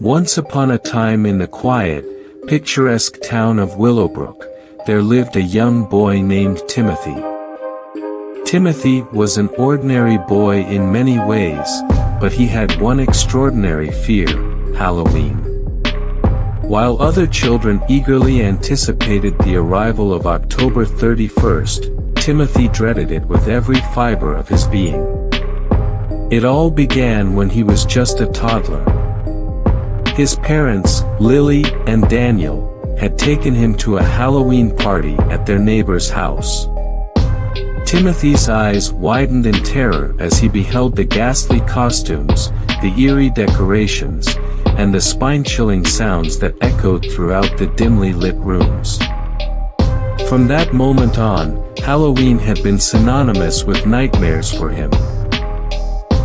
Once upon a time in the quiet, picturesque town of Willowbrook, there lived a young boy named Timothy. Timothy was an ordinary boy in many ways, but he had one extraordinary fear: Halloween. While other children eagerly anticipated the arrival of October 31st, Timothy dreaded it with every fiber of his being. It all began when he was just a toddler. His parents, Lily and Daniel, had taken him to a Halloween party at their neighbor's house. Timothy's eyes widened in terror as he beheld the ghastly costumes, the eerie decorations, and the spine-chilling sounds that echoed throughout the dimly lit rooms. From that moment on, Halloween had been synonymous with nightmares for him.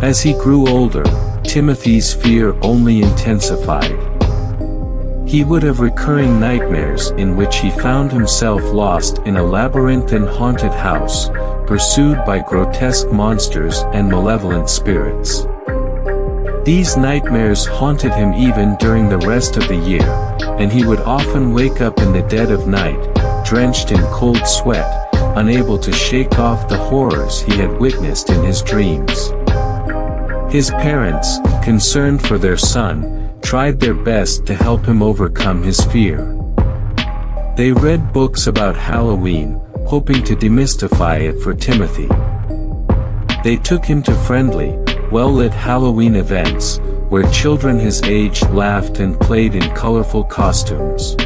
As he grew older, Timothy's fear only intensified. He would have recurring nightmares in which he found himself lost in a labyrinthine haunted house, pursued by grotesque monsters and malevolent spirits. These nightmares haunted him even during the rest of the year, and he would often wake up in the dead of night, drenched in cold sweat, unable to shake off the horrors he had witnessed in his dreams. His parents, concerned for their son, tried their best to help him overcome his fear. They read books about Halloween, hoping to demystify it for Timothy. They took him to friendly, well-lit Halloween events, where children his age laughed and played in colorful costumes.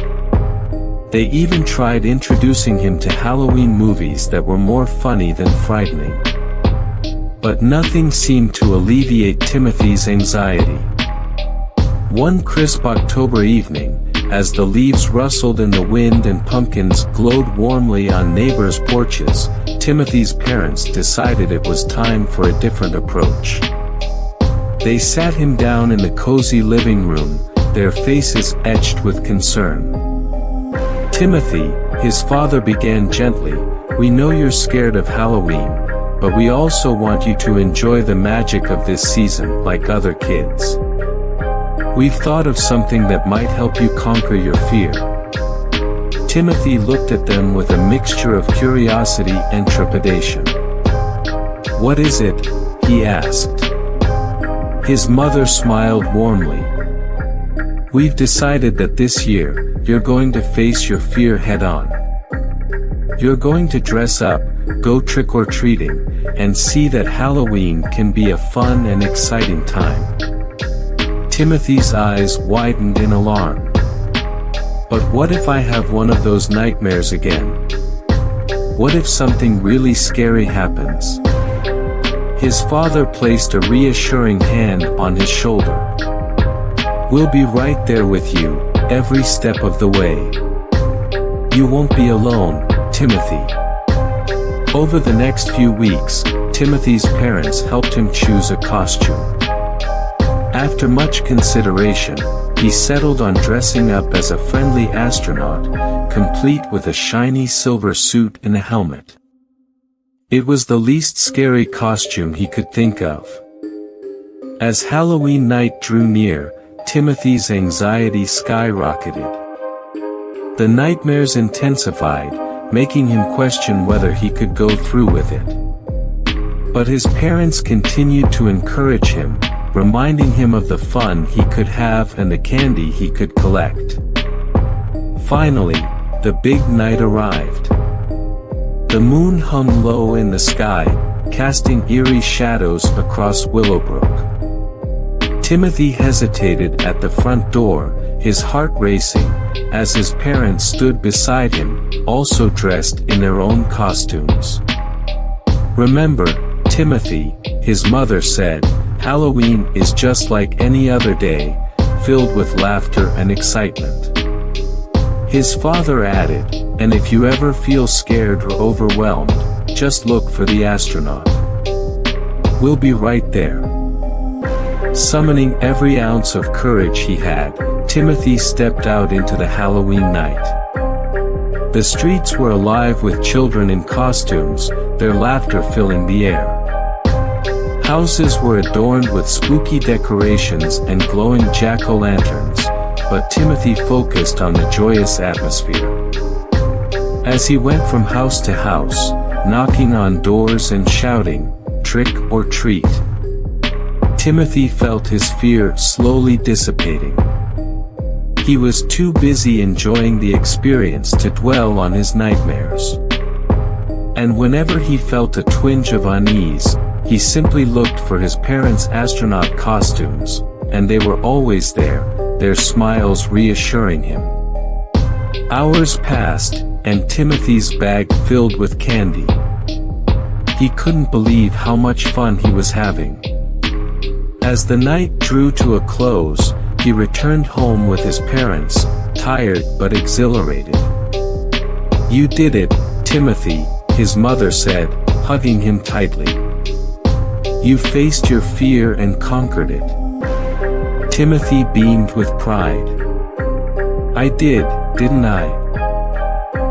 They even tried introducing him to Halloween movies that were more funny than frightening. But nothing seemed to alleviate Timothy's anxiety. One crisp October evening, as the leaves rustled in the wind and pumpkins glowed warmly on neighbors' porches, Timothy's parents decided it was time for a different approach. They sat him down in the cozy living room, their faces etched with concern. "Timothy," his father began gently, "we know you're scared of Halloween, but we also want you to enjoy the magic of this season like other kids. We've thought of something that might help you conquer your fear." Timothy looked at them with a mixture of curiosity and trepidation. "What is it?" he asked. His mother smiled warmly. "We've decided that this year, you're going to face your fear head-on. You're going to dress up, go trick-or-treating, and see that Halloween can be a fun and exciting time." Timothy's eyes widened in alarm. "But what if I have one of those nightmares again? What if something really scary happens?" His father placed a reassuring hand on his shoulder. "We'll be right there with you, every step of the way. You won't be alone, Timothy." Over the next few weeks, Timothy's parents helped him choose a costume. After much consideration, he settled on dressing up as a friendly astronaut, complete with a shiny silver suit and a helmet. It was the least scary costume he could think of. As Halloween night drew near, Timothy's anxiety skyrocketed. The nightmares intensified, making him question whether he could go through with it. But his parents continued to encourage him, reminding him of the fun he could have and the candy he could collect. Finally, the big night arrived. The moon hung low in the sky, casting eerie shadows across Willowbrook. Timothy hesitated at the front door, his heart racing, as his parents stood beside him, also dressed in their own costumes. "Remember, Timothy," his mother said, "Halloween is just like any other day, filled with laughter and excitement." His father added, "And if you ever feel scared or overwhelmed, just look for the astronaut. We'll be right there." Summoning every ounce of courage he had, Timothy stepped out into the Halloween night. The streets were alive with children in costumes, their laughter filling the air. Houses were adorned with spooky decorations and glowing jack-o'-lanterns, but Timothy focused on the joyous atmosphere. As he went from house to house, knocking on doors and shouting, "Trick or treat," Timothy felt his fear slowly dissipating. He was too busy enjoying the experience to dwell on his nightmares. And whenever he felt a twinge of unease, he simply looked for his parents' astronaut costumes, and they were always there, their smiles reassuring him. Hours passed, and Timothy's bag filled with candy. He couldn't believe how much fun he was having. As the night drew to a close, he returned home with his parents, tired but exhilarated. "You did it, Timothy," his mother said, hugging him tightly. "You faced your fear and conquered it." Timothy beamed with pride. "I did, didn't I?"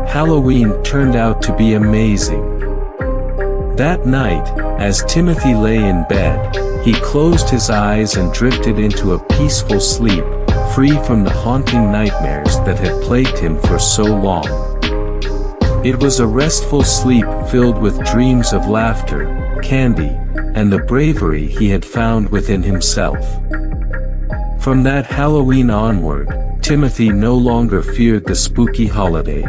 Halloween turned out to be amazing. That night, as Timothy lay in bed, he closed his eyes and drifted into a peaceful sleep, free from the haunting nightmares that had plagued him for so long. It was a restful sleep filled with dreams of laughter, candy, and the bravery he had found within himself. From that Halloween onward, Timothy no longer feared the spooky holiday.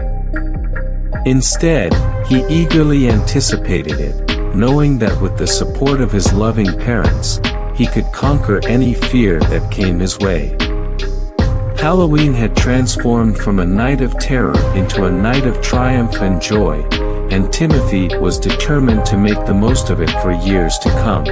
Instead, he eagerly anticipated it, knowing that with the support of his loving parents, he could conquer any fear that came his way. Halloween had transformed from a night of terror into a night of triumph and joy, and Timothy was determined to make the most of it for years to come.